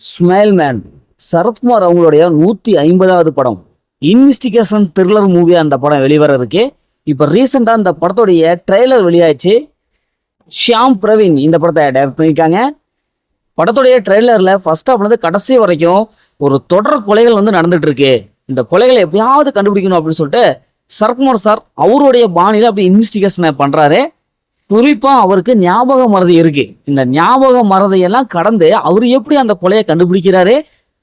Smile man Sarathkumar அவங்களுடைய 150வது படம். Investigation thriller மூவியா அந்த படம் வெளிவரதுக்கு இப்போ ரீசெண்டாக இந்த படத்துடைய ட்ரெய்லர் வெளியாச்சு. ஷியாம் பிரவீன் இந்த படத்தை டைரக்ட் பண்ணியிருக்காங்க. படத்துடைய ட்ரெய்லரில் ஃபர்ஸ்ட் ஹாஃப்லேருந்து கடைசி வரைக்கும் ஒரு தொடர் கொலைகள் நடந்துட்டு இருக்கு. இந்த கொலைகளை எப்படியாவது கண்டுபிடிக்கணும் அப்படின்னு சொல்லிட்டு சரத்குமார் சார் அவருடைய பாணியில் அப்படி இன்வெஸ்டிகேஷனை பண்ணுறாரு. குறிப்பாக அவருக்கு ஞாபக மறதி இருக்கு. இந்த ஞாபக மறதியெல்லாம் கடந்து அவர் எப்படி அந்த கொலையை கண்டுபிடிக்கிறாரு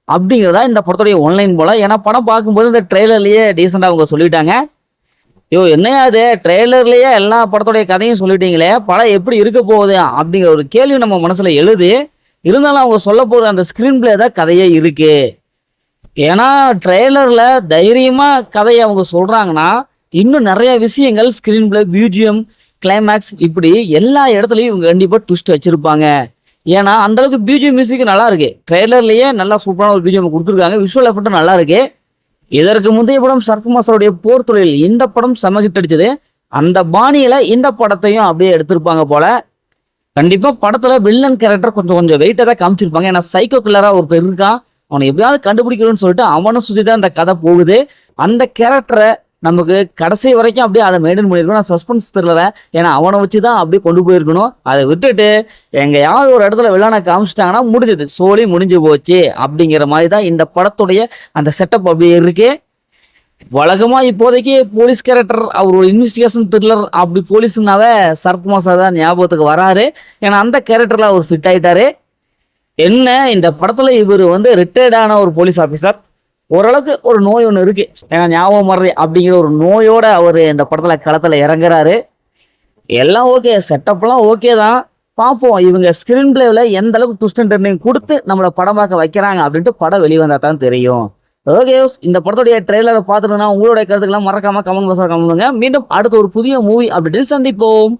அப்படிங்கிறதா இந்த படத்துடைய ஒன்லைன் போல. ஏன்னா படம் பார்க்கும்போது இந்த ட்ரெய்லர்லேயே டீசெண்டாக அவங்க சொல்லிட்டாங்க. என்னையா அது ட்ரெய்லர்லேயே எல்லா படத்துடைய கதையும் சொல்லிட்டீங்களே, படம் எப்படி இருக்க போகுது அப்படிங்கிற ஒரு கேள்வி நம்ம மனசில் எழுது. இருந்தாலும் அவங்க சொல்ல போகிற அந்த ஸ்க்ரீன் பிளே தான் கதையே இருக்கு. ஏன்னா ட்ரெய்லரில் தைரியமாக கதையை அவங்க சொல்கிறாங்கன்னா இன்னும் நிறைய விஷயங்கள் ஸ்க்ரீன் பிளே, பியூஜியம், கிளைமேக்ஸ் இப்படி எல்லா இடத்துலையும் இவங்க கண்டிப்பாக ட்விஸ்ட் வச்சுருப்பாங்க. ஏன்னா அந்தளவுக்கு பியூஜியம் மியூசிக் நல்லா இருக்கு. ட்ரெய்லர்லேயே நல்லா சூப்பரான ஒரு பியூஜியம் கொடுத்துருக்காங்க. விஷுவல் எஃபெக்டும் நல்லா இருக்கு. இதற்கு முந்தைய படம் சரத்குமார் சாருடைய போர் தொழில், இந்த படம் செம ஹிட் அடிச்சது. அந்த பாணியில் இந்த படத்தையும் அப்படியே எடுத்திருப்பாங்க போல. கண்டிப்பாக படத்தில் வில்லன் கேரக்டர் கொஞ்சம் வெயிட்டாக தான் காமிச்சிருப்பாங்க. ஏன்னா சைக்கோ கில்லராக ஒரு பேர் இருக்கான். அவனை எப்படியாவது கண்டுபிடிக்கணும்னு சொல்லிட்டு அவனை சுற்றி தான் அந்த கதை போகுது. அந்த கேரக்டரை நமக்கு கடைசி வரைக்கும் அப்படியே அதை மெயின்டைன் பண்ணியிருக்கணும். நான் சஸ்பென்ஸ் தெரியல. ஏன்னா அவனை வச்சு தான் அப்படியே கொண்டு போயிருக்கணும். அதை விட்டுட்டு எங்கேயாவது ஒரு இடத்துல வில்லனை காமிச்சிட்டாங்கன்னா முடிஞ்சது, சோழி முடிஞ்சு போச்சு அப்படிங்கிற மாதிரி தான் இந்த படத்துடைய அந்த செட்டப் அப்படியே இருக்கு. வழக்கமாக இப்போதைக்கு போலீஸ் கேரக்டர், அவர் ஒரு இன்வெஸ்டிகேஷன் த்ரில்லர் அப்படி போலீஸ்னாவே சரத்குமார் சார் தான் ஞாபகத்துக்கு வராரு. ஏன்னா அந்த கேரக்டரில் அவர் ஃபிட் ஆகிட்டாரு. என்ன இந்த படத்தில் இவர் ரிட்டையர்டான ஒரு போலீஸ் ஆஃபீஸர். ஓரளவுக்கு ஒரு நோய் ஒன்று இருக்குது. ஏன்னா ஞாபகம் மறதி அப்படிங்கிற ஒரு நோயோடு அவர் இந்த படத்தில் களத்தில் இறங்குறாரு. எல்லாம் ஓகே, செட்டப்லாம் ஓகே தான். பார்ப்போம் இவங்க ஸ்க்ரீன் பிளேவில் எந்த அளவுக்கு ட்விஸ்ட் அண்ட் டர்னிங் கொடுத்து நம்மளை படம் பார்க்க வைக்கிறாங்க அப்படின்ட்டு படம் வெளிவந்தால் தான் தெரியும். ஓகே, இந்த படத்துடைய ட்ரெய்லரை பார்த்துட்டுனா உங்களுடைய கருத்துக்கெல்லாம் மறக்காமல் கமெண்ட் பாக்ஸில் கமெண்ட் பண்ணுங்க. மீண்டும் அடுத்த ஒரு புதிய மூவி அப்படின்ட்டு சந்திப்போம்.